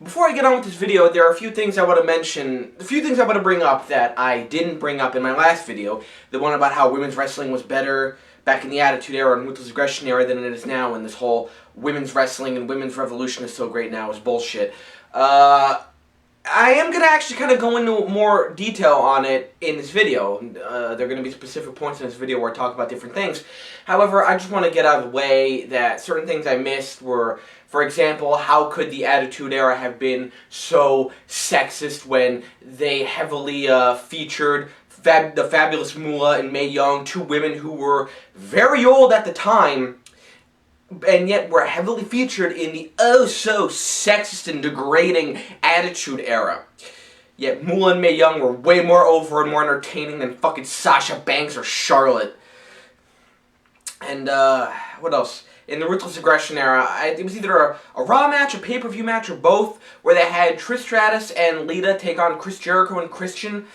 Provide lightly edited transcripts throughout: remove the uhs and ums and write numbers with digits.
Before I get on with this video, there are a few things I want to mention, a few things I want to bring up that I didn't bring up in my last video. The one about how women's wrestling was better back in the Attitude Era and Ruthless Aggression Era than it is now, and this whole women's wrestling and women's revolution is so great now is bullshit. I am going to actually kind of go into more detail on it in this video. There are going to be specific points in this video where I talk about different things. However, I just want to get out of the way that certain things I missed were, for example, how could the Attitude Era have been so sexist when they heavily featured the fabulous Moolah and Mae Young, two women who were very old at the time, and yet were heavily featured in the oh-so-sexist and degrading Attitude Era. Yet Moolah and Mae Young were way more over and more entertaining than fucking Sasha Banks or Charlotte. And, what else? In the Ruthless Aggression Era, it was either a Raw match, a pay-per-view match, or both, where they had Trish Stratus and Lita take on Chris Jericho and Christian.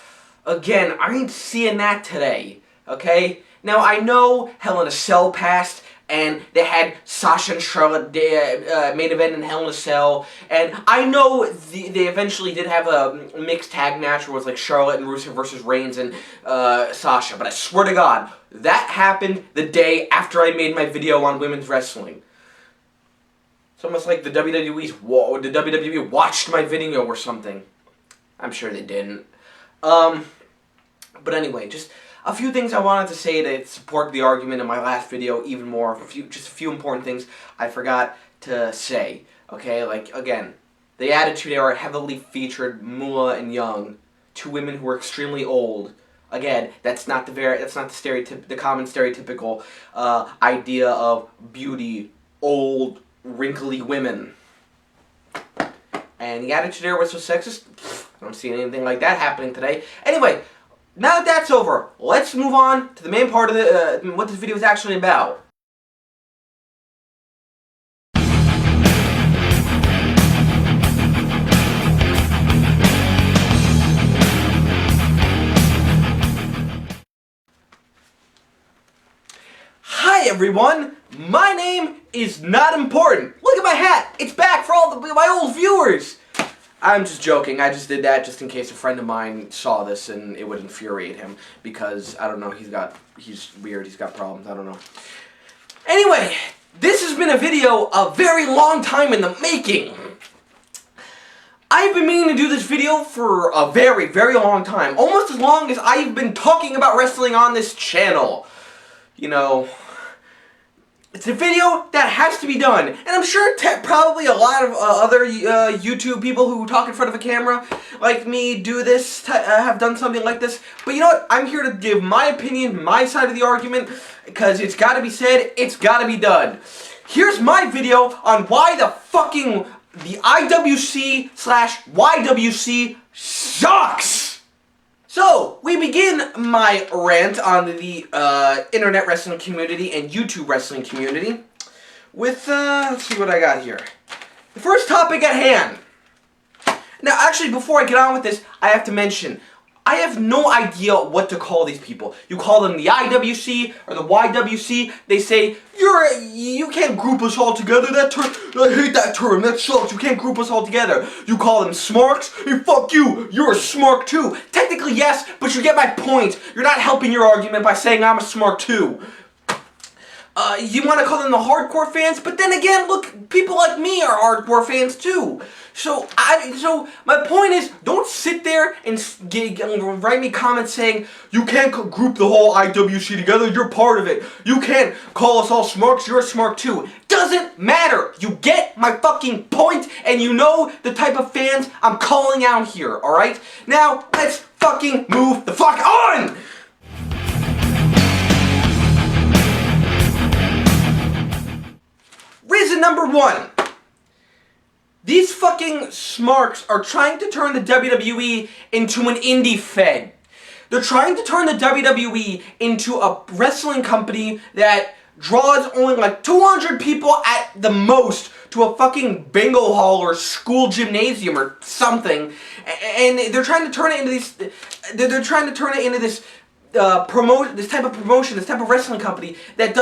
Again, I ain't seeing that today, okay? Now, I know Hell in a Cell passed, and they had Sasha and Charlotte main event in Hell in a Cell, and I know they eventually did have a mixed tag match where it was like Charlotte and Rusev versus Reigns and Sasha, but I swear to God, that happened the day after I made my video on women's wrestling. It's almost like the WWE watched my video or something. I'm sure they didn't. But anyway, just a few things I wanted to say to support the argument in my last video even more. Just a few important things I forgot to say. Okay, like, again, the Attitude Era heavily featured Moolah and Young, two women who were extremely old. Again, that's not the common stereotypical idea of beauty, old, wrinkly women. And the Attitude Era was so sexist. I don't see anything like that happening today. Anyway, now that that's over, let's move on to the main part of what this video is actually about. Hi everyone, my name is Not Important. Look at my hat, it's back for all my old viewers. I'm just joking. I just did that just in case a friend of mine saw this and it would infuriate him because, I don't know, he's weird, he's got problems, I don't know. Anyway, this has been a video a very long time in the making. I've been meaning to do this video for a very, very long time. Almost as long as I've been talking about wrestling on this channel. You know, it's a video that has to be done, and I'm sure probably a lot of other YouTube people who talk in front of a camera, like me, do this, have done something like this. But you know what? I'm here to give my opinion, my side of the argument, because it's got to be said, it's got to be done. Here's my video on why the IWC / YWC sucks. So, we begin my rant on the internet wrestling community and YouTube wrestling community with, let's see what I got here. The first topic at hand. Now, actually, before I get on with this, I have to mention, I have no idea what to call these people. You call them the IWC or the YWC, they say, you can't group us all together, that term, I hate that term, that sucks, you can't group us all together. You call them smarks, hey fuck you, you're a smark too. Technically yes, but you get my point. You're not helping your argument by saying I'm a smark too. You want to call them the hardcore fans, but then again, look, people like me are hardcore fans too. So my point is, don't sit there and write me comments saying, you can't group the whole IWC together, you're part of it. You can't call us all smarks, you're a smark too. Doesn't matter. You get my fucking point, and you know the type of fans I'm calling out here, alright? Now, let's fucking move the fuck on! Reason number one. These fucking smarks are trying to turn the WWE into an indie fed. They're trying to turn the WWE into a wrestling company that draws only like 200 people at the most to a fucking bingo hall or school gymnasium or something. And they're trying to turn it into these. They're trying to turn it into this this type of promotion, this type of wrestling company that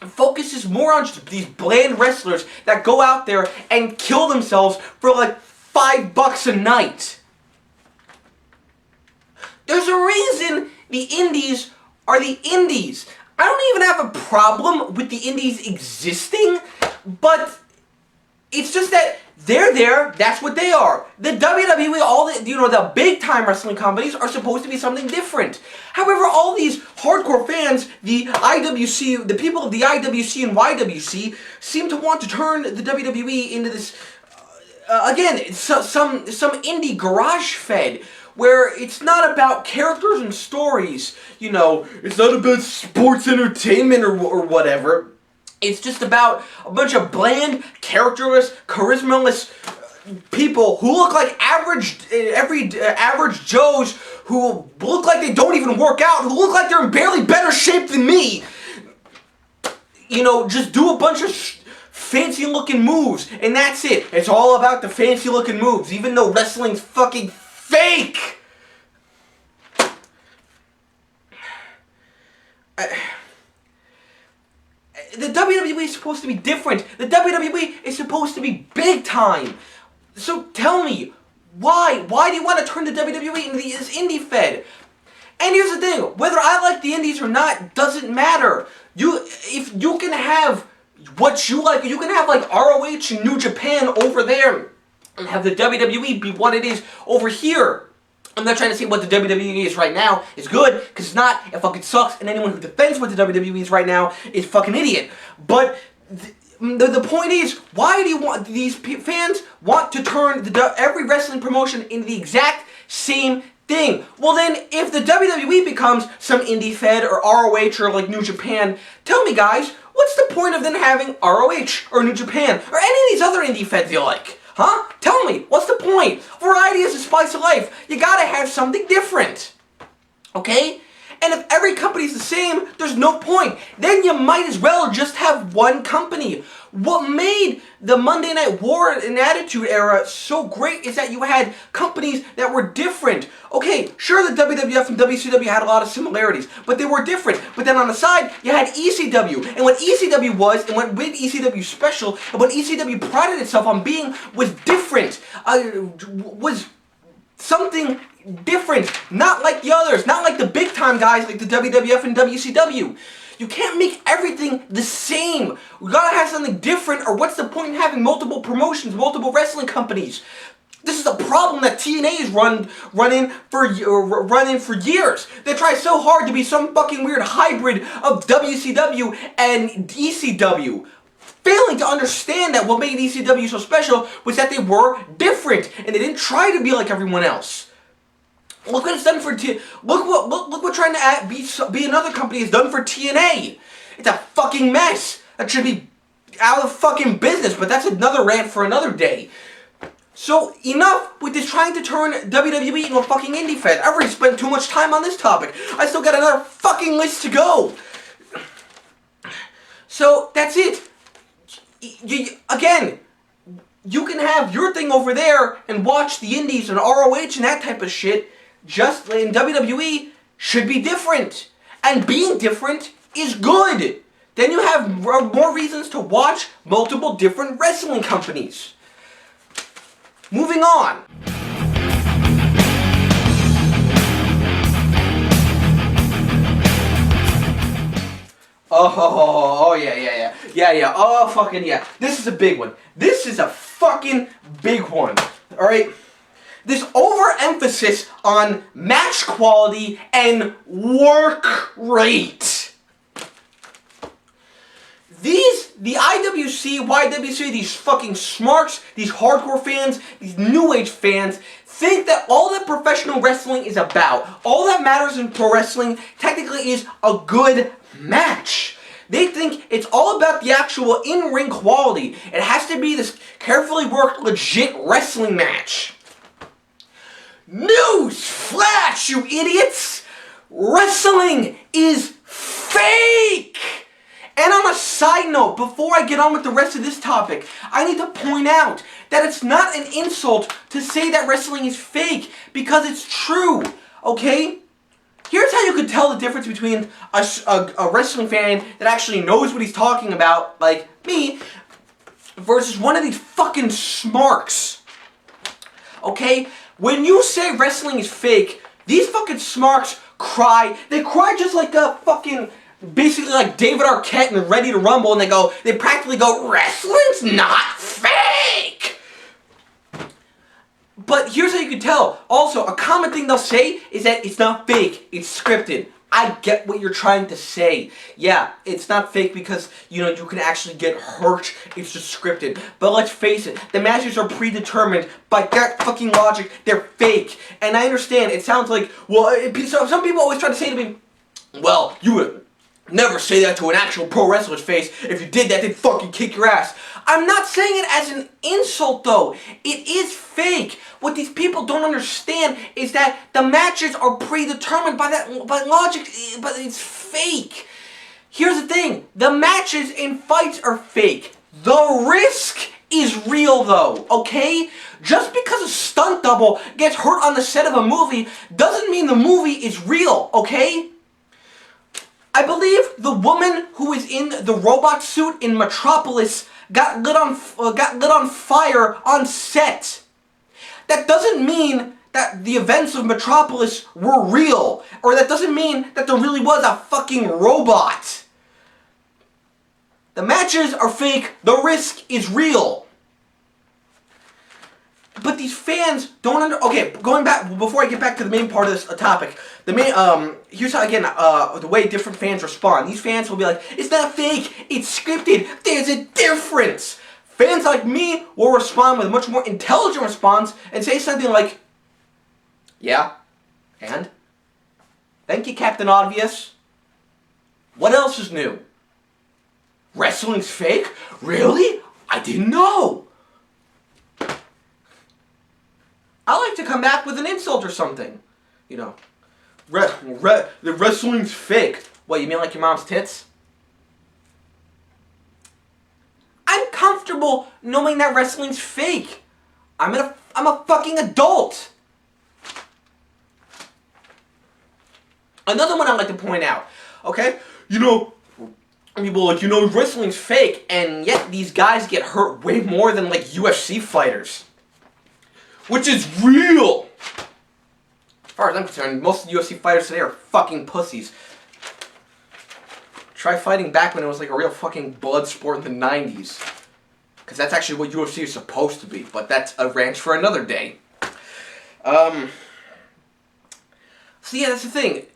focuses more on just these bland wrestlers that go out there and kill themselves for like $5 a night. There's a reason the indies are the indies. I don't even have a problem with the indies existing, but it's just that they're there, that's what they are. The WWE, all the, the big time wrestling companies are supposed to be something different. However, all these hardcore fans, the IWC, the people of the IWC and YWC seem to want to turn the WWE into this, again, some indie garage fed, where it's not about characters and stories, it's not about sports entertainment or whatever. It's just about a bunch of bland, characterless, charismaless people who look like average Joes, who look like they don't even work out, who look like they're in barely better shape than me. Just do a bunch of fancy looking moves, and that's it. It's all about the fancy looking moves, even though wrestling's fucking fake. The WWE is supposed to be different. The WWE is supposed to be big time. So tell me, why? Why do you want to turn the WWE into this indie fed? And here's the thing, whether I like the indies or not doesn't matter. If you can have what you like, you can have like ROH and New Japan over there and have the WWE be what it is over here. I'm not trying to say what the WWE is right now is good, because it's not. It fucking sucks, and anyone who defends what the WWE is right now is fucking idiot. But the point is, why do you want these fans want to turn every wrestling promotion into the exact same thing? Well then, if the WWE becomes some indie fed or ROH or like New Japan, tell me guys, what's the point of then having ROH or New Japan or any of these other indie feds you like? Huh? Tell me, what's the point? Variety is the spice of life. You gotta have something different. Okay? And if every company's the same, there's no point. Then you might as well just have one company. What made the Monday Night War and Attitude Era so great is that you had companies that were different. Okay, sure, the WWF and WCW had a lot of similarities, but they were different. But then on the side, you had ECW. And what ECW was, and what made ECW special, and what ECW prided itself on being, was different. Was something different. Not like the others. Not like the big time guys like the WWF and WCW. You can't make everything the same. We gotta have something different, or what's the point in having multiple promotions, multiple wrestling companies? This is a problem that TNA has run for years. They try so hard to be some fucking weird hybrid of WCW and ECW. Failing to understand that what made ECW so special was that they were different, and they didn't try to be like everyone else. Look what it's done for look what trying to be another company has done for TNA. It's a fucking mess. That should be out of fucking business, but that's another rant for another day. So enough with this trying to turn WWE into a fucking indie fed. I've already spent too much time on this topic. I still got another fucking list to go. So that's it. Again, you can have your thing over there and watch the indies and ROH and that type of shit. Just in WWE should be different. And being different is good. Then you have more reasons to watch multiple different wrestling companies. Moving on. Oh, yeah. Oh, fucking yeah. This is a big one. This is a fucking big one. Alright? This overemphasis on match quality and work rate. The IWC, YWC, these fucking smarks, these hardcore fans, these new age fans, think that all that professional wrestling is about, all that matters in pro wrestling, technically is a good match. They think it's all about the actual in-ring quality. It has to be this carefully worked, legit wrestling match. News flash, you idiots! Wrestling is fake! And on a side note, before I get on with the rest of this topic, I need to point out that it's not an insult to say that wrestling is fake, because it's true, okay? Here's how you could tell the difference between a wrestling fan that actually knows what he's talking about, like me, versus one of these fucking smarks. Okay? When you say wrestling is fake, these fucking smarks cry. They cry just like a fucking, basically like David Arquette and Ready to Rumble, and they practically go, wrestling's not fake! But here's how you can tell. Also, a common thing they'll say is that it's not fake, it's scripted. I get what you're trying to say. Yeah, it's not fake because, you know, you can actually get hurt. It's just scripted. But let's face it, the matches are predetermined. By that fucking logic, they're fake. And I understand, it sounds like, well, some people always try to say to me, well, you would never say that to an actual pro wrestler's face. If you did that, they'd fucking kick your ass. I'm not saying it as an insult, though. It is fake. What these people don't understand is that the matches are predetermined by logic, but it's fake. Here's the thing. The matches in fights are fake. The risk is real, though, okay? Just because a stunt double gets hurt on the set of a movie doesn't mean the movie is real, okay? I believe the woman who is in the robot suit in Metropolis got lit on fire on set. That doesn't mean that the events of Metropolis were real, or that doesn't mean that there really was a fucking robot. The matches are fake, the risk is real. But these fans don't okay, going back, before I get back to the main part of this topic, here's how, again, the way different fans respond. These fans will be like, it's not fake, it's scripted, there's a difference. Fans like me will respond with a much more intelligent response and say something like, yeah, and? Thank you, Captain Obvious. What else is new? Wrestling's fake? Really? I didn't know. I like to come back with an insult or something. You know, the wrestling's fake. What, you mean like your mom's tits? I'm comfortable knowing that wrestling's fake. I'm a fucking adult. Another one I'd like to point out, okay? You know, people like, you know, wrestling's fake, and yet these guys get hurt way more than, like, UFC fighters. Which is real! As far as I'm concerned, most UFC fighters today are fucking pussies. Try fighting back when it was like a real fucking blood sport in the 90s. Because that's actually what UFC is supposed to be, but that's a rant for another day. So yeah, that's the thing.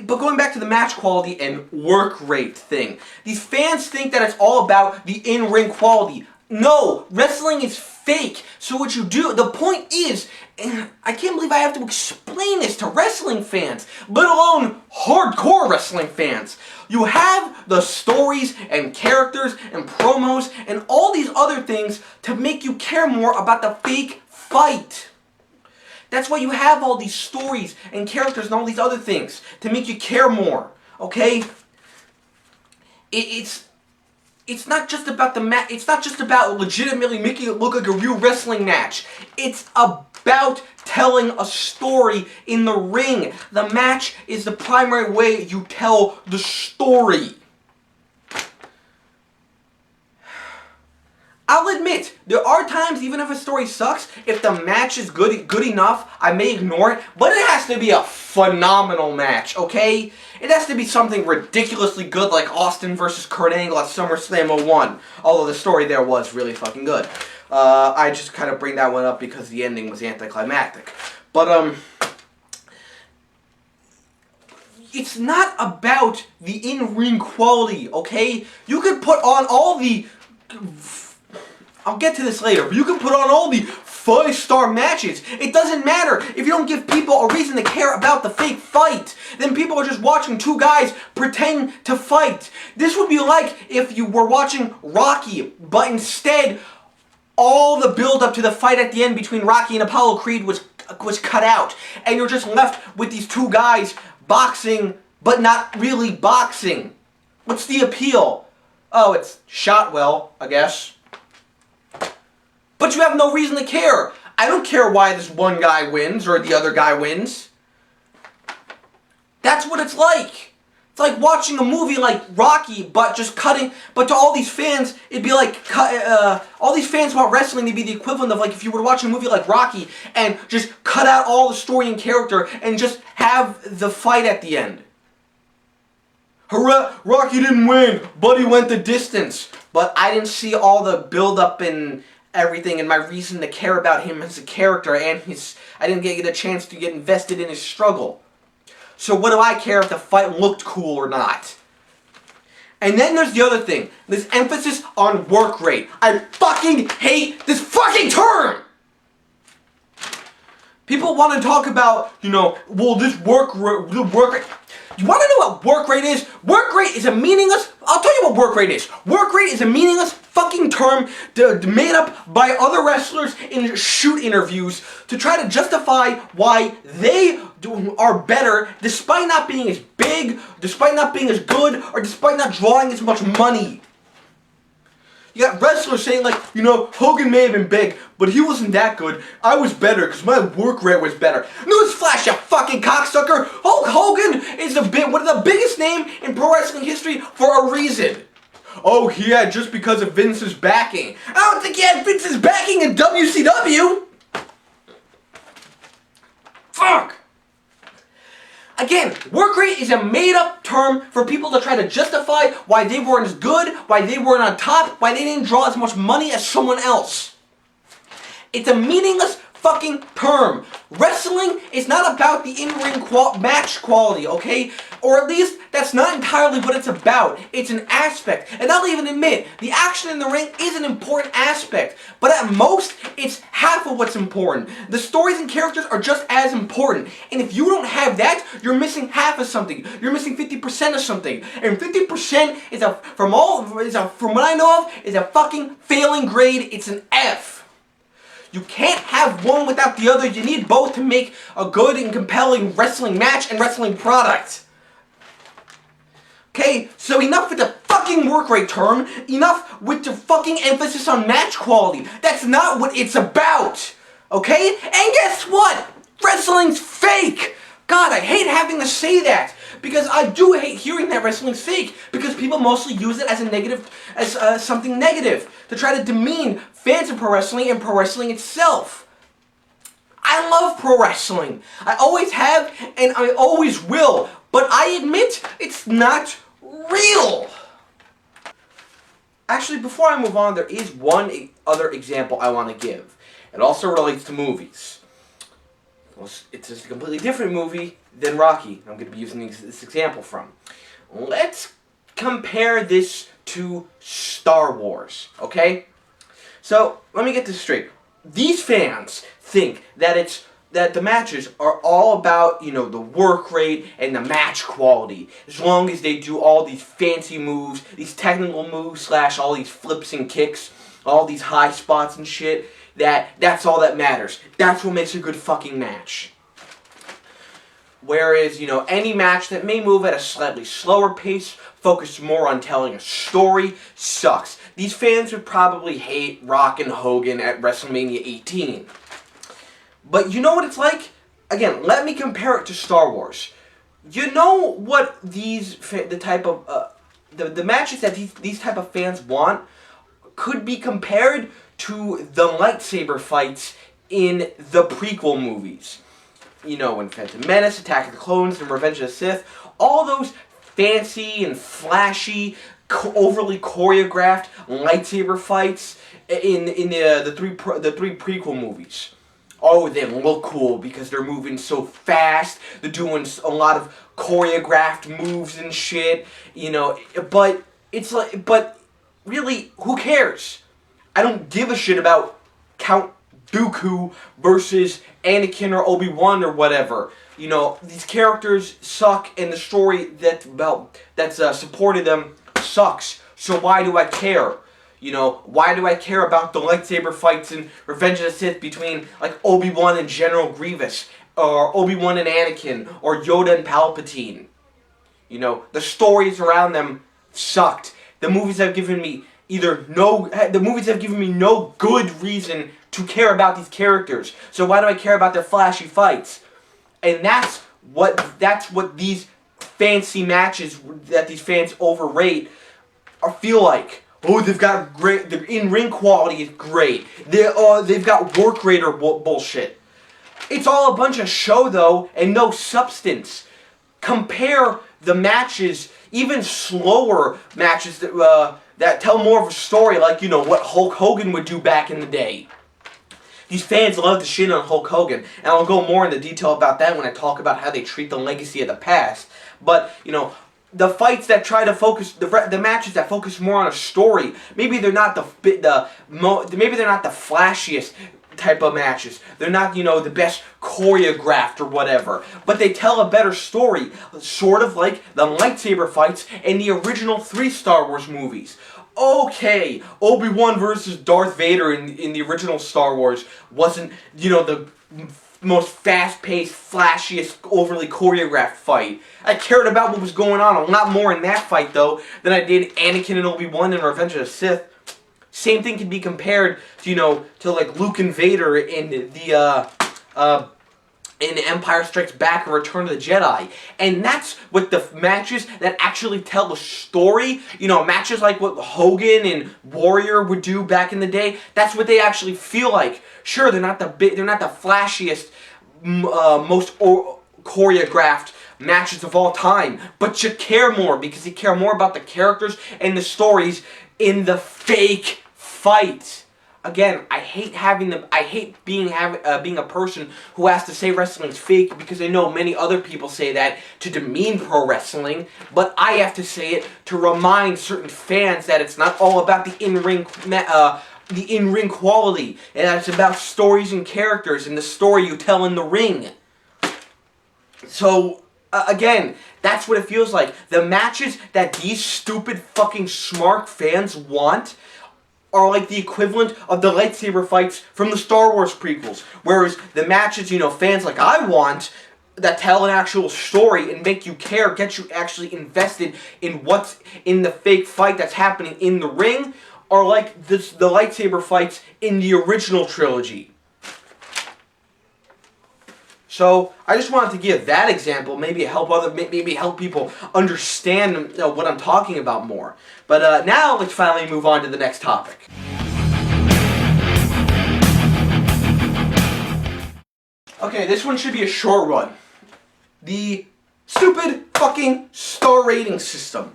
But going back to the match quality and work rate thing, these fans think that it's all about the in-ring quality. No, wrestling is fake. So what you do, the point is, and I can't believe I have to explain this to wrestling fans, let alone hardcore wrestling fans. You have the stories and characters and promos and all these other things to make you care more about the fake fight. That's why you have all these stories and characters and all these other things, to make you care more, okay? It's not just about the match. It's not just about legitimately making it look like a real wrestling match. It's about telling a story in the ring. The match is the primary way you tell the story. I'll admit, there are times, even if a story sucks, if the match is good enough, I may ignore it, but it has to be a phenomenal match, okay? It has to be something ridiculously good, like Austin versus Kurt Angle at SummerSlam 01, although the story there was really fucking good. I just kind of bring that one up because the ending was anticlimactic. But, it's not about the in-ring quality, okay? You could put on all the... I'll get to this later, but you can put on all the 5-star matches. It doesn't matter if you don't give people a reason to care about the fake fight. Then people are just watching two guys pretend to fight. This would be like if you were watching Rocky, but instead all the build-up to the fight at the end between Rocky and Apollo Creed was cut out. And you're just left with these two guys boxing, but not really boxing. What's the appeal? Oh, it's shot well, I guess. But you have no reason to care. I don't care why this one guy wins or the other guy wins. That's what it's like. It's like watching a movie like Rocky, but just cutting. But to all these fans, it'd be like all these fans about wrestling. They'd be the equivalent of like if you were watching a movie like Rocky and just cut out all the story and character and just have the fight at the end. Hurrah! Rocky didn't win, but he went the distance. But I didn't see all the build-up and everything, and my reason to care about him as a character, and I didn't get a chance to get invested in his struggle. So what do I care if the fight looked cool or not? And then there's the other thing, this emphasis on work rate. I fucking hate this fucking term! People want to talk about, well, this work rate. You want to know what work rate is? Work rate is a meaningless... I'll tell you what work rate is. Work rate is a meaningless fucking term made up by other wrestlers in shoot interviews to try to justify why they are better despite not being as big, despite not being as good, or despite not drawing as much money. You got wrestlers saying like, Hogan may have been big, but he wasn't that good. I was better because my work rate was better. Newsflash, you fucking cocksucker! Hulk Hogan is the biggest name in pro wrestling history for a reason. Oh, yeah, just because of Vince's backing. I don't think he had Vince's backing in WCW. Fuck! Again, work rate is a made-up term for people to try to justify why they weren't as good, why they weren't on top, why they didn't draw as much money as someone else. It's a meaningless fucking term. Wrestling is not about the in-ring match quality, okay? Or at least, that's not entirely what it's about. It's an aspect. And I'll even admit, the action in the ring is an important aspect. But at most, it's half of what's important. The stories and characters are just as important. And if you don't have that, you're missing half of something. You're missing 50% of something. And 50% is from what I know of, is a fucking failing grade. It's an F. You can't have one without the other. You need both to make a good and compelling wrestling match and wrestling product. Okay, so enough with the fucking work rate term. Enough with the fucking emphasis on match quality. That's not what it's about. Okay? And guess what? Wrestling's fake. God, I hate having to say that. Because I do hate hearing that wrestling's fake. Because people mostly use it as a negative, as something negative. To try to demean fans of pro wrestling and pro wrestling itself. I love pro wrestling. I always have and I always will. But I admit, it's not real. Actually, before I move on, there is one other example I want to give. It also relates to movies. It's a completely different movie than Rocky. I'm going to be using this example from. Let's compare this to Star Wars, okay? So, let me get this straight. These fans think that the matches are all about, the work rate and the match quality. As long as they do all these fancy moves, these technical moves / all these flips and kicks, all these high spots and shit, that's all that matters. That's what makes a good fucking match. Whereas, any match that may move at a slightly slower pace, focused more on telling a story, sucks. These fans would probably hate Rock and Hogan at WrestleMania 18. But you know what it's like? Again, let me compare it to Star Wars. You know what the matches that these type of fans want could be compared to the lightsaber fights in the prequel movies. In Phantom Menace, Attack of the Clones, and Revenge of the Sith, all those fancy and flashy, overly choreographed lightsaber fights in the three prequel movies. Oh, they look cool because they're moving so fast. They're doing a lot of choreographed moves and shit. But it's like, but really, who cares? I don't give a shit about Count Dooku versus Anakin or Obi-Wan or whatever. These characters suck and the story that's supported them sucks. So why do I care? Why do I care about the lightsaber fights in Revenge of the Sith between, like, Obi-Wan and General Grievous, or Obi-Wan and Anakin, or Yoda and Palpatine? The stories around them sucked. The movies have given me no good reason to care about these characters. So why do I care about their flashy fights? And that's that's what these fancy matches that these fans overrate feel like. Oh, they've got great. The in-ring quality is great. They've got work rate or bullshit. It's all a bunch of show though, and no substance. Compare the matches, even slower matches that tell more of a story, like what Hulk Hogan would do back in the day. These fans love to shit on Hulk Hogan, and I'll go more into detail about that when I talk about how they treat the legacy of the past. But the fights that try to focus, the matches that focus more on a story, maybe they're not maybe they're not the flashiest type of matches. They're not the best choreographed or whatever, but they tell a better story, sort of like the lightsaber fights in the original 3 Star Wars movies. Okay, Obi-Wan versus Darth Vader in the original Star Wars wasn't, the most fast-paced, flashiest, overly choreographed fight. I cared about what was going on a lot more in that fight, though, than I did Anakin and Obi-Wan in Revenge of the Sith. Same thing can be compared to, to like Luke and Vader in in Empire Strikes Back and Return of the Jedi. And that's what the matches that actually tell a story, matches like what Hogan and Warrior would do back in the day, that's what they actually feel like. Sure, they're not the flashiest, most choreographed matches of all time, but you care more because you care more about the characters and the stories in the fake fight. Again, I hate being a person who has to say wrestling's fake, because I know many other people say that to demean pro wrestling, but I have to say it to remind certain fans that it's not all about the in-ring quality, and that it's about stories and characters and the story you tell in the ring. So again, that's what it feels like. The matches that these stupid fucking smart fans want are like the equivalent of the lightsaber fights from the Star Wars prequels. Whereas the matches, fans like I want, that tell an actual story and make you care, get you actually invested in what's in the fake fight that's happening in the ring, are like the lightsaber fights in the original trilogy. So I just wanted to give that example, maybe help people understand what I'm talking about more. But now let's finally move on to the next topic. Okay, this one should be a short one. The stupid fucking star rating system.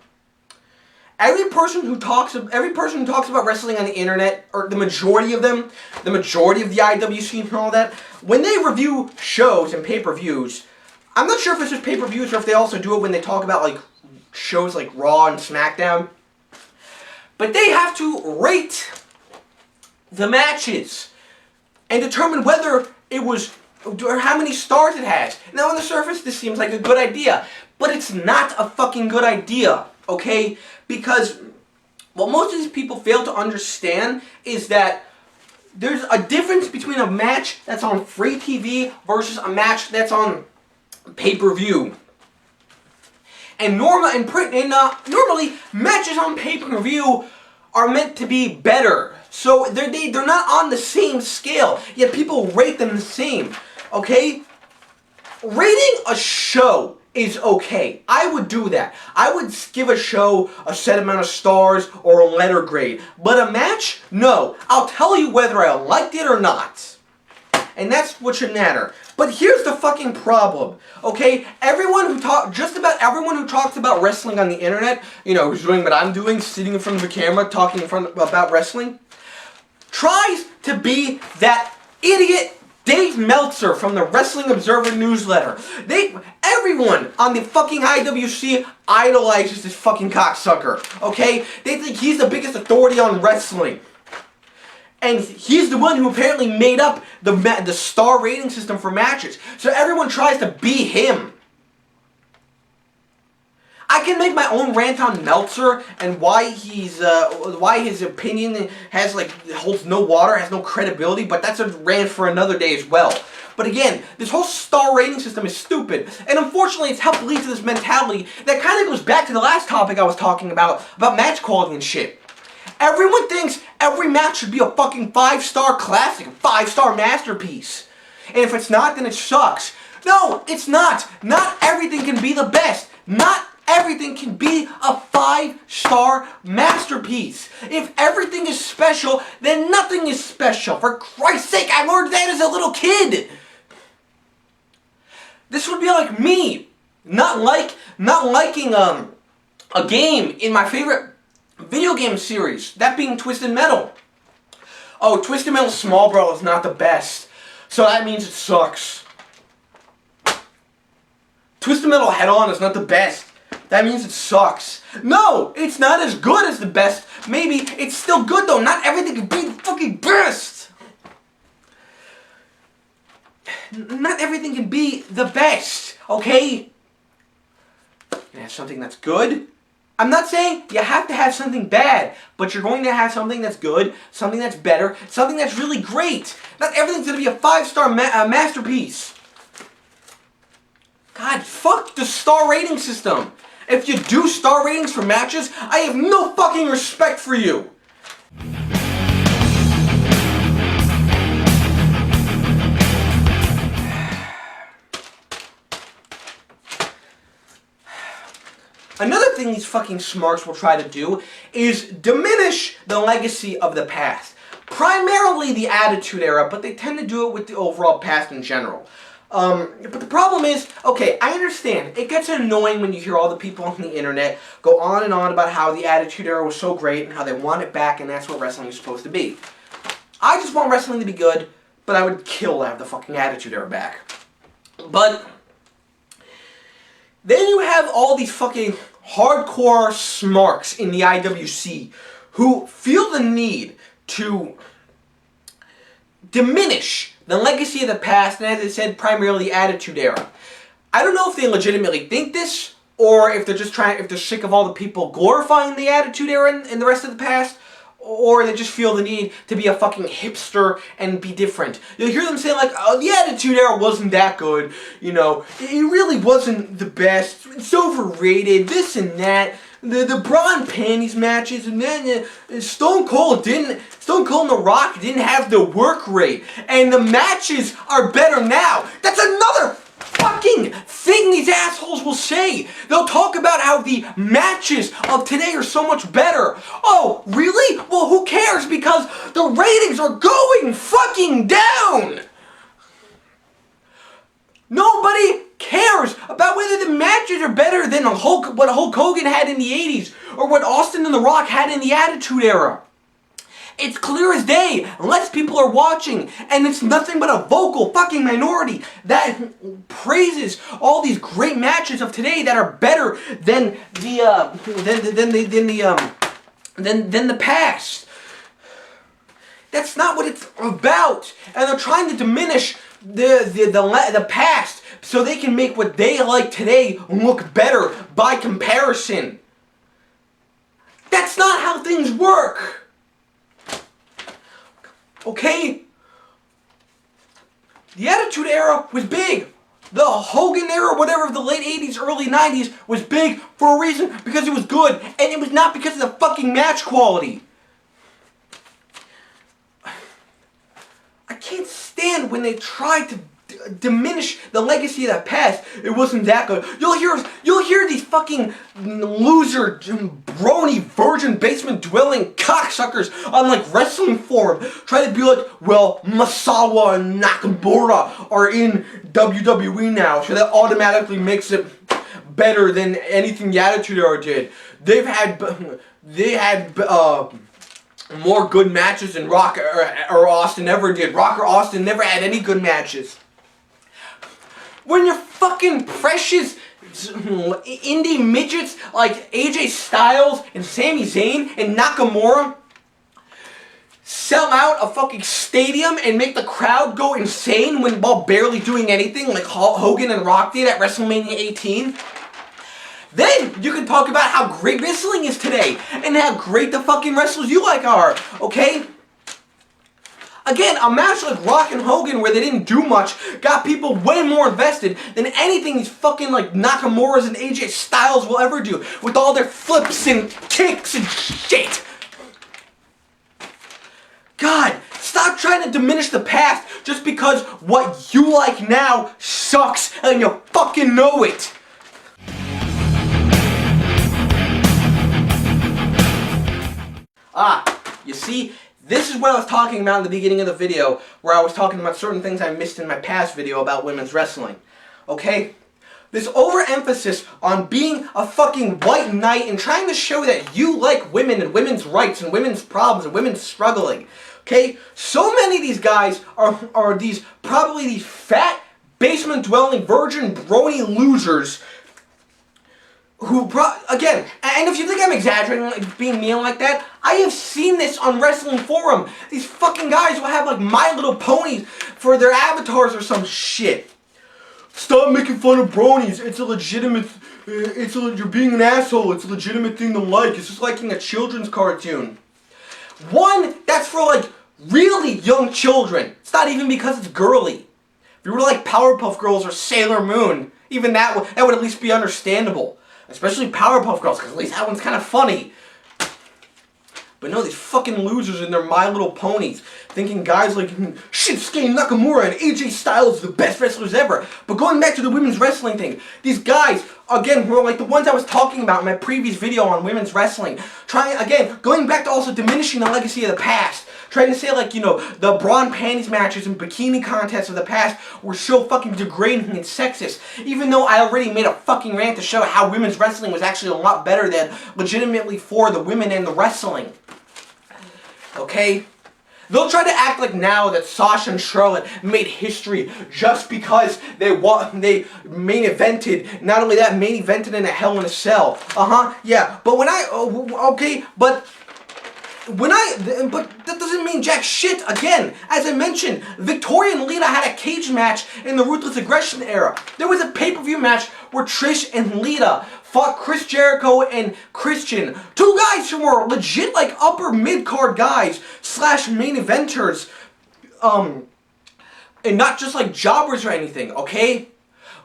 Every person who talks about wrestling on the internet, or the majority of them, the majority of the IWC and all that, when they review shows and pay-per-views, I'm not sure if it's just pay-per-views or if they also do it when they talk about like shows like Raw and SmackDown, but they have to rate the matches and determine whether it was, or how many stars it has. Now on the surface this seems like a good idea, but it's not a fucking good idea, okay? Because what most of these people fail to understand is that there's a difference between a match that's on free TV versus a match that's on pay-per-view. And normally matches on pay-per-view are meant to be better. So they're not on the same scale, yet people rate them the same. Okay? Rating a show is okay. I would do that. I would give a show a set amount of stars or a letter grade. But a match? No. I'll tell you whether I liked it or not. And that's what should matter. But here's the fucking problem. Okay? Just about everyone who talks about wrestling on the internet, who's doing what I'm doing, sitting in front of a camera, talking about wrestling, tries to be that idiot Dave Meltzer from the Wrestling Observer newsletter. Everyone on the fucking IWC idolizes this fucking cocksucker, okay? They think he's the biggest authority on wrestling. And he's the one who apparently made up the star rating system for matches. So everyone tries to be him. I can make my own rant on Meltzer and why his opinion holds no water, has no credibility, but that's a rant for another day as well. But again, this whole star rating system is stupid, and unfortunately it's helped lead to this mentality that kind of goes back to the last topic I was talking about match quality and shit. Everyone thinks every match should be a fucking 5-star classic, a 5-star masterpiece. And if it's not, then it sucks. No, it's not. Not everything can be the best. Not everything can be a 5-star masterpiece. If everything is special, then nothing is special. For Christ's sake, I learned that as a little kid. This would be like me not liking a game in my favorite video game series, that being Twisted Metal. Oh, Twisted Metal Small Brawl is not the best, so that means it sucks. Twisted Metal Head On is not the best, that means it sucks. No, it's not as good as the best. Maybe it's still good though. Not everything can be the fucking best. Not everything can be the best, okay? You have something that's good. I'm not saying you have to have something bad, but you're going to have something that's good, something that's better, something that's really great. Not everything's going to be a 5-star masterpiece. God, fuck the star rating system. If you do star ratings for matches, I have no fucking respect for you. Another thing these fucking smarks will try to do is diminish the legacy of the past. Primarily the Attitude Era, but they tend to do it with the overall past in general. But the problem is, okay, I understand. It gets annoying when you hear all the people on the internet go on and on about how the Attitude Era was so great and how they want it back and that's what wrestling is supposed to be. I just want wrestling to be good, but I would kill to have the fucking Attitude Era back. But then you have all these fucking hardcore smarks in the IWC who feel the need to diminish the legacy of the past, and as I said, primarily the Attitude Era. I don't know if they legitimately think this, or if they're just if they're sick of all the people glorifying the Attitude Era and the rest of the past, or they just feel the need to be a fucking hipster and be different. You'll hear them say like, oh, the Attitude Era wasn't that good, you know, it really wasn't the best, it's overrated, this and that, the bra and panties matches, and then Stone Cold and The Rock didn't have the work rate, and the matches are better now. That's another fucking thing these assholes will say. They'll talk about how the matches of today are so much better. Oh, really? Well, who cares? Because the ratings are going fucking down. Nobody cares about whether the matches are better than what Hulk Hogan had in the 80s or what Austin and The Rock had in the Attitude Era. It's clear as day, less people are watching, and it's nothing but a vocal fucking minority that praises all these great matches of today that are better than the past. That's not what it's about, and they're trying to diminish the past so they can make what they like today look better by comparison. That's not how things work. Okay? The Attitude Era was big. The Hogan Era, whatever, of the late 80s, early 90s was big for a reason, because it was good, and it was not because of the fucking match quality. I can't stand when they try to diminish the legacy of the past. It wasn't that good. You'll hear these fucking loser, brony, virgin basement dwelling cocksuckers on like wrestling forum try to be like, well, Masawa and Nakamura are in WWE now, so that automatically makes it better than anything the Attitude Era did. They had more good matches than Rock or Austin ever did. Rock or Austin never had any good matches. When your fucking precious indie midgets like AJ Styles and Sami Zayn and Nakamura sell out a fucking stadium and make the crowd go insane while barely doing anything like Hogan and Rock did at WrestleMania 18, then you can talk about how great wrestling is today and how great the fucking wrestlers you like are, okay? Again, a match like Rock and Hogan where they didn't do much got people way more invested than anything these fucking like Nakamura's and AJ Styles will ever do with all their flips and kicks and shit. God, stop trying to diminish the past just because what you like now sucks. sucks, and you fucking know it! You see, this is what I was talking about in the beginning of the video, where I was talking about certain things I missed in my past video about women's wrestling. Okay? This overemphasis on being a fucking white knight and trying to show that you like women and women's rights and women's problems and women's struggling. Okay? So many of these guys are probably these fat, basement-dwelling, virgin, brony losers who, again, and if you think I'm exaggerating, like, being mean like that, I have seen this on Wrestling Forum. These fucking guys will have, like, My Little Ponies for their avatars or some shit. Stop making fun of bronies. It's a legitimate, you're being an asshole. It's a legitimate thing to like. It's just liking a children's cartoon. One, that's for, like, really young children. It's not even because it's girly. If you were like Powerpuff Girls or Sailor Moon, even that would at least be understandable. Especially Powerpuff Girls, because at least that one's kind of funny. But no, these fucking losers in their My Little Ponies, thinking guys like Shinsuke Nakamura and AJ Styles are the best wrestlers ever. But going back to the women's wrestling thing, these guys, again, were like the ones I was talking about in my previous video on women's wrestling. Going back to also diminishing the legacy of the past. Trying to say, like, you know, the bra and panties matches and bikini contests of the past were so fucking degrading and sexist. Even though I already made a fucking rant to show how women's wrestling was actually a lot better than legitimately for the women and the wrestling. Okay? They'll try to act like now that Sasha and Charlotte made history just because they main evented. Not only that, main evented in a Hell in a Cell. Yeah. But but that doesn't mean jack shit. Again, as I mentioned, Victoria and Lita had a cage match in the Ruthless Aggression era. There was a pay-per-view match where Trish and Lita fought Chris Jericho and Christian. Two guys who were legit, like, upper mid-card guys / main eventers. And not just, like, jobbers or anything, okay?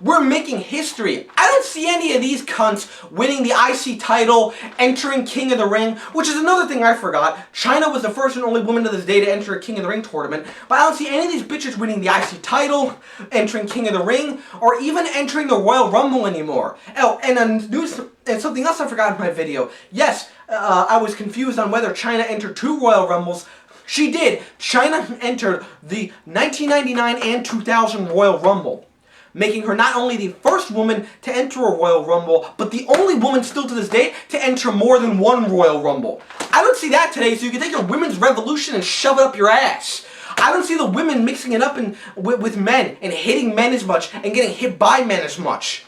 We're making history. I don't see any of these cunts winning the IC title, entering King of the Ring, which is another thing I forgot. China was the first and only woman to this day to enter a King of the Ring tournament, but I don't see any of these bitches winning the IC title, entering King of the Ring, or even entering the Royal Rumble anymore. Oh, and something else I forgot in my video. Yes, I was confused on whether China entered 2 Royal Rumbles. She did. China entered the 1999 and 2000 Royal Rumble, making her not only the first woman to enter a Royal Rumble, but the only woman still to this day to enter more than 1 Royal Rumble. I don't see that today, so you can take your women's revolution and shove it up your ass. I don't see the women mixing it up with men and hitting men as much and getting hit by men as much.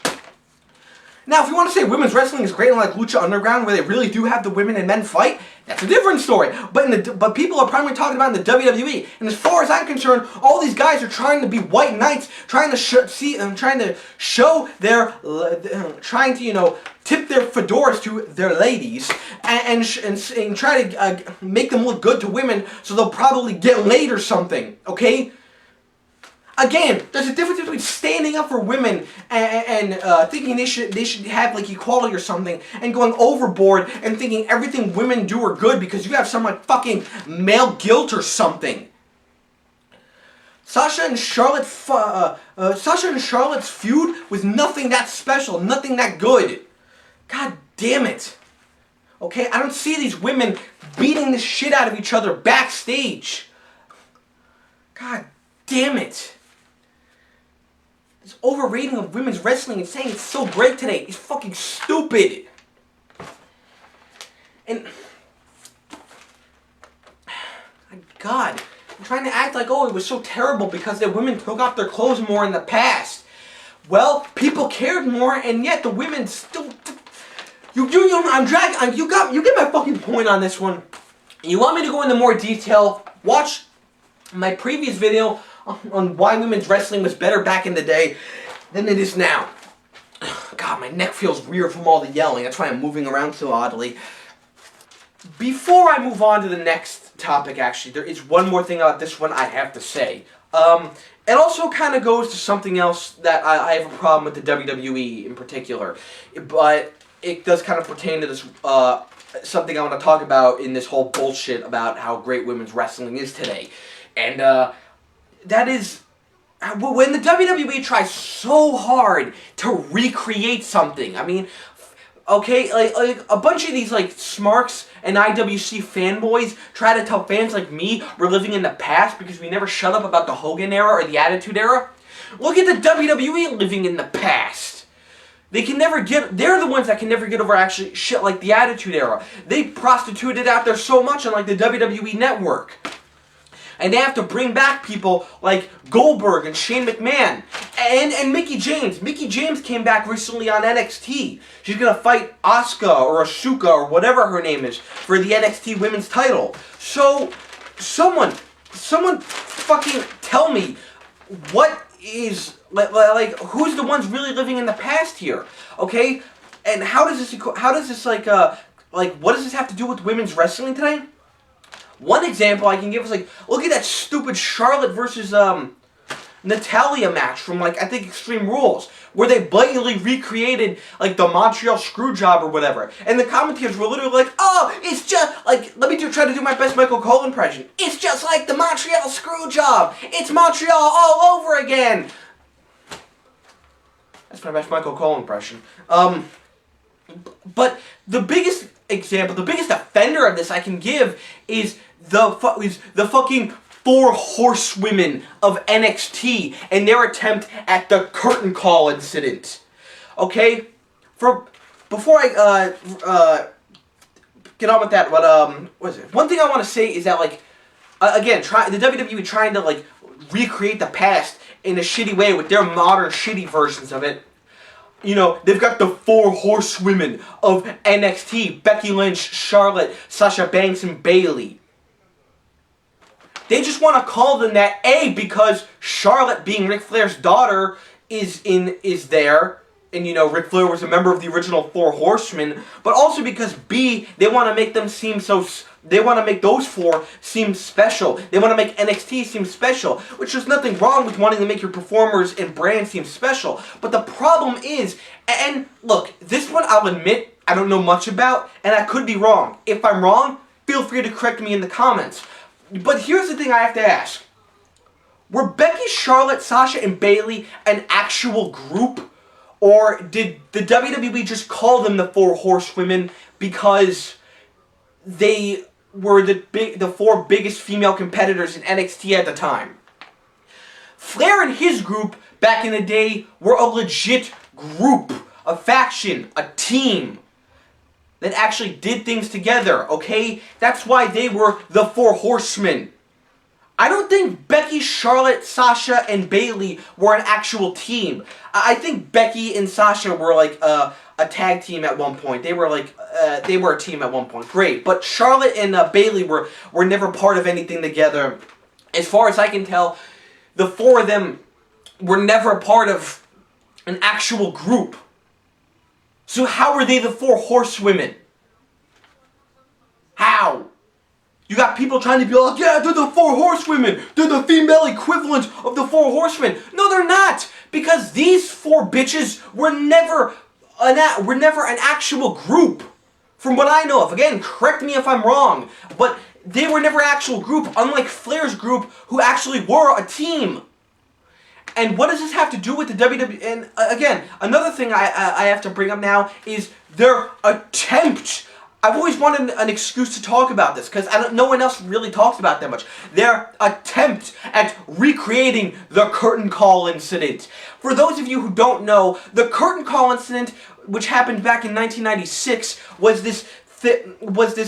Now, if you want to say women's wrestling is great like Lucha Underground, where they really do have the women and men fight, that's a different story. But people are primarily talking about in the WWE. And as far as I'm concerned, all these guys are trying to be white knights, trying to tip their fedoras to their ladies and try to make them look good to women, so they'll probably get laid or something. Okay. Again, there's a difference between standing up for women and thinking they should have, like, equality or something, and going overboard and thinking everything women do are good because you have some, like, fucking male guilt or something. Sasha and Charlotte's feud was nothing that special, nothing that good. God damn it. Okay, I don't see these women beating the shit out of each other backstage. God damn it. This overrating of women's wrestling and saying it's so great today is fucking stupid. And my God, I'm trying to act like, oh, it was so terrible because the women took off their clothes more in the past. Well, people cared more, and yet the women still. You get my fucking point on this one. You want me to go into more detail? Watch my previous video on why women's wrestling was better back in the day than it is now. God, my neck feels weird from all the yelling. That's why I'm moving around so oddly. Before I move on to the next topic, actually, there is one more thing about this one I have to say. It also kind of goes to something else that I have a problem with the WWE in particular. But it does kind of pertain to this something I want to talk about in this whole bullshit about how great women's wrestling is today. And that is when the WWE tries so hard to recreate something, I mean, okay, like a bunch of these like smarks and IWC fanboys try to tell fans like me we're living in the past because we never shut up about the Hogan era or the Attitude Era. Look at the WWE living in the past. They're the ones that can never get over actually shit like the Attitude Era. They prostituted out there so much on like the WWE Network. And they have to bring back people like Goldberg and Shane McMahon and Mickie James. Mickie James came back recently on NXT. She's going to fight Asuka or Asuka or whatever her name is for the NXT Women's title. So, someone fucking tell me what is, like who's the ones really living in the past here? Okay? And how does this what does this have to do with women's wrestling today? One example I can give is like, look at that stupid Charlotte versus Natalia match from like I think Extreme Rules, where they blatantly recreated like the Montreal Screwjob or whatever, and the commentators were literally like, "Oh, it's just like let me try to do my best Michael Cole impression. It's just like the Montreal Screwjob. It's Montreal all over again." That's my best Michael Cole impression. But the biggest example, the biggest offender of this I can give is the fucking 4 horsewomen of NXT and their attempt at the curtain call incident. Okay, before I get on with that, what is it? One thing I want to say is that like again, the WWE trying to like recreate the past in a shitty way with their modern shitty versions of it. You know, they've got the 4 horsewomen of NXT: Becky Lynch, Charlotte, Sasha Banks, and Bayley. They just want to call them that, A, because Charlotte, being Ric Flair's daughter, is there, and you know, Ric Flair was a member of the original 4 Horsemen, but also because, B, they want to make them seem so. They want to make those 4 seem special. They want to make NXT seem special, which there's nothing wrong with wanting to make your performers and brands seem special. But the problem is, and look, this one I'll admit I don't know much about, and I could be wrong. If I'm wrong, feel free to correct me in the comments. But here's the thing I have to ask. Were Becky, Charlotte, Sasha, and Bayley an actual group? Or did the WWE just call them the 4 Horsewomen because they were the 4 biggest female competitors in NXT at the time? Flair and his group back in the day were a legit group, a faction, a team that actually did things together, okay? That's why they were the 4 Horsemen. I don't think Becky, Charlotte, Sasha, and Bayley were an actual team. I think Becky and Sasha were like a tag team at one point. They were like they were a team at one point. Great, but Charlotte and Bayley were never part of anything together. As far as I can tell, the 4 of them were never a part of an actual group. So how were they the 4 Horsewomen? How? You got people trying to be like, yeah, they're the 4 Horsewomen. They're the female equivalent of the 4 Horsemen. No, they're not. Because these 4 bitches were never an actual group. From what I know of. Again, correct me if I'm wrong. But they were never an actual group, unlike Flair's group, who actually were a team. And what does this have to do with the WWE? And again, another thing I have to bring up now is their attempt. I've always wanted an excuse to talk about this because no one else really talks about that much. Their attempt at recreating the curtain call incident. For those of you who don't know, the curtain call incident, which happened back in 1996, was this.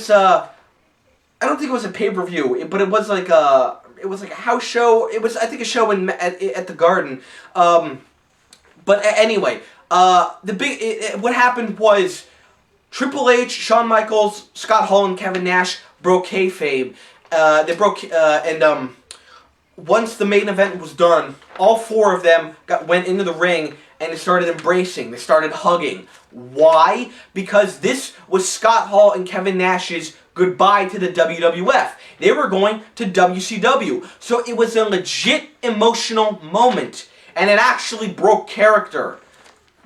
I don't think it was a pay-per-view, but it was like a house show. It was, I think, a show at the Garden. But anyway, what happened was Triple H, Shawn Michaels, Scott Hall, and Kevin Nash broke kayfabe. They broke, once the main event was done, all 4 of them went into the ring and they started embracing. They started hugging. Why? Because this was Scott Hall and Kevin Nash's goodbye to the WWF. They were going to WCW. So it was a legit emotional moment. And it actually broke character.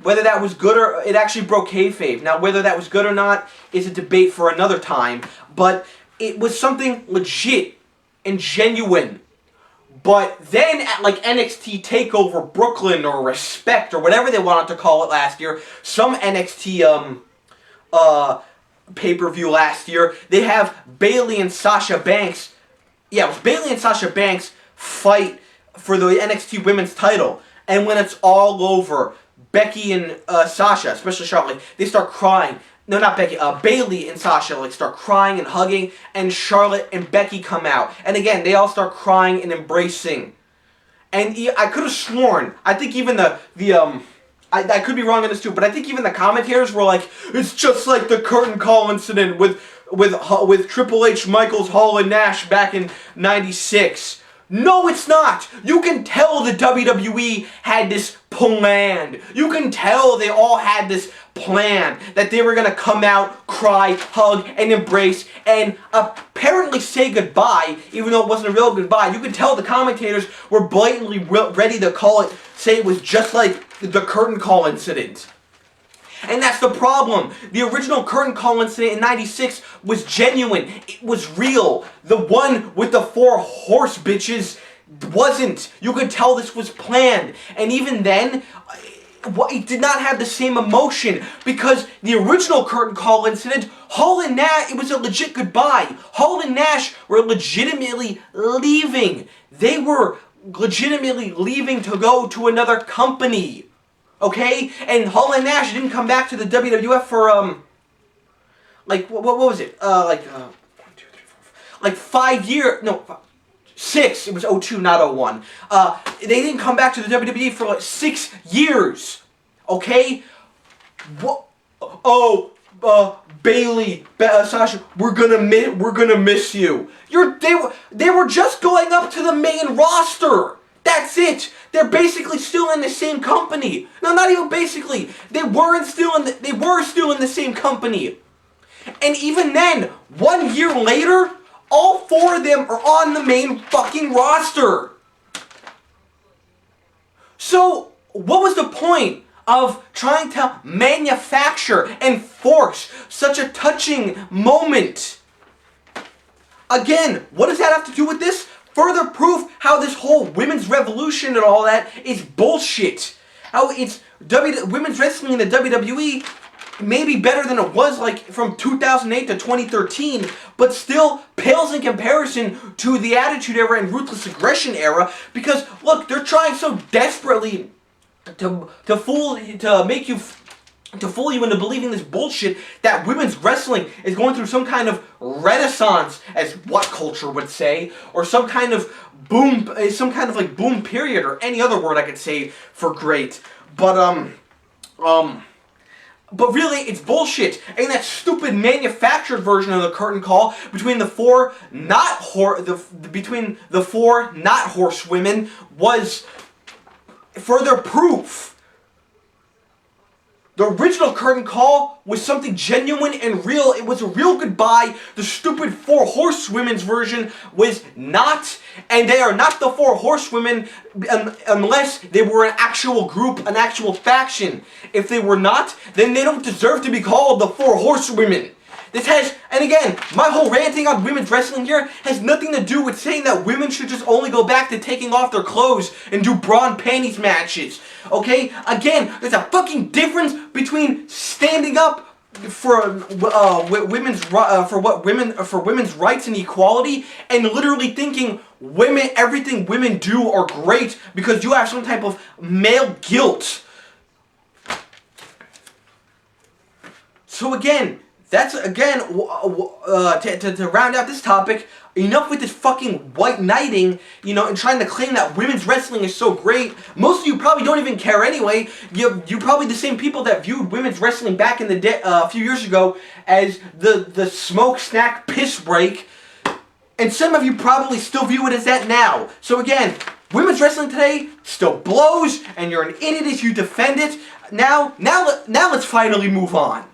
Whether that was good or... It actually broke kayfabe. Now, whether that was good or not is a debate for another time. But it was something legit and genuine. But then at like NXT TakeOver Brooklyn or Respect or whatever they wanted to call it last year, some NXT pay-per-view last year, they have Bayley and Sasha Banks. Yeah, it was Bayley and Sasha Banks fight for the NXT Women's title. And when it's all over, Becky and Sasha, especially Charlotte, they start crying. No, not Becky. Bayley and Sasha like start crying and hugging, and Charlotte and Becky come out, and again they all start crying and embracing. And I could have sworn, I think even I could be wrong on this too, but I think even the commentators were like, it's just like the curtain call incident with Triple H, Michaels, Hall, and Nash back in '96. No, it's not! You can tell the WWE had this planned. You can tell they all had this plan that they were gonna come out, cry, hug, and embrace, and apparently say goodbye, even though it wasn't a real goodbye. You could tell the commentators were blatantly ready to call it, say it was just like the curtain call incident. And that's the problem. The original curtain call incident in '96 was genuine. It was real. The one with the 4 horse bitches wasn't. You could tell this was planned. And even then, it did not have the same emotion, because the original curtain call incident, Hall and Nash, it was a legit goodbye. Hall and Nash were legitimately leaving. They were legitimately leaving to go to another company. Okay? And Hall and Nash didn't come back to the WWF for, like, what was it? 1, 2, 3, 4, like 5 years, no, 6, it was 02, not 01. They didn't come back to the WWE for like 6 years. Okay? What? Oh, Bayley, Sasha, we're gonna miss you. They were just going up to the main roster. That's it. They're basically still in the same company. No, not even basically. They were still in the same company. And even then, 1 year later, all 4 of them are on the main fucking roster. So, what was the point of trying to manufacture and force such a touching moment? Again, what does that have to do with this? Further proof how this whole women's revolution and all that is bullshit. How it's women's wrestling in the WWE may be better than it was like from 2008 to 2013, but still pales in comparison to the Attitude Era and Ruthless Aggression Era, because look, they're trying so desperately to fool you into believing this bullshit that women's wrestling is going through some kind of renaissance, as what culture would say, or some kind of boom, like boom period, or any other word I could say for great. But really, it's bullshit. And that stupid manufactured version of the curtain call between the 4 not horsewomen was further proof. The original curtain call was something genuine and real. It was a real goodbye. The stupid 4 horsewomen's version was not. And they are not the 4 horsewomen unless they were an actual group, an actual faction. If they were not, then they don't deserve to be called the 4 horsewomen. This has, and again, my whole ranting on women's wrestling here has nothing to do with saying that women should just only go back to taking off their clothes and do bra and panties matches. Okay? Again, there's a fucking difference between standing up for women's rights and equality, and literally thinking everything women do are great because you have some type of male guilt. So again, that's, again, to round out this topic, enough with this fucking white knighting, you know, and trying to claim that women's wrestling is so great. Most of you probably don't even care anyway. You're probably the same people that viewed women's wrestling back in the day, a few years ago, as the smoke snack piss break. And some of you probably still view it as that now. So again, women's wrestling today still blows, and you're an idiot if you defend it. Now let's finally move on.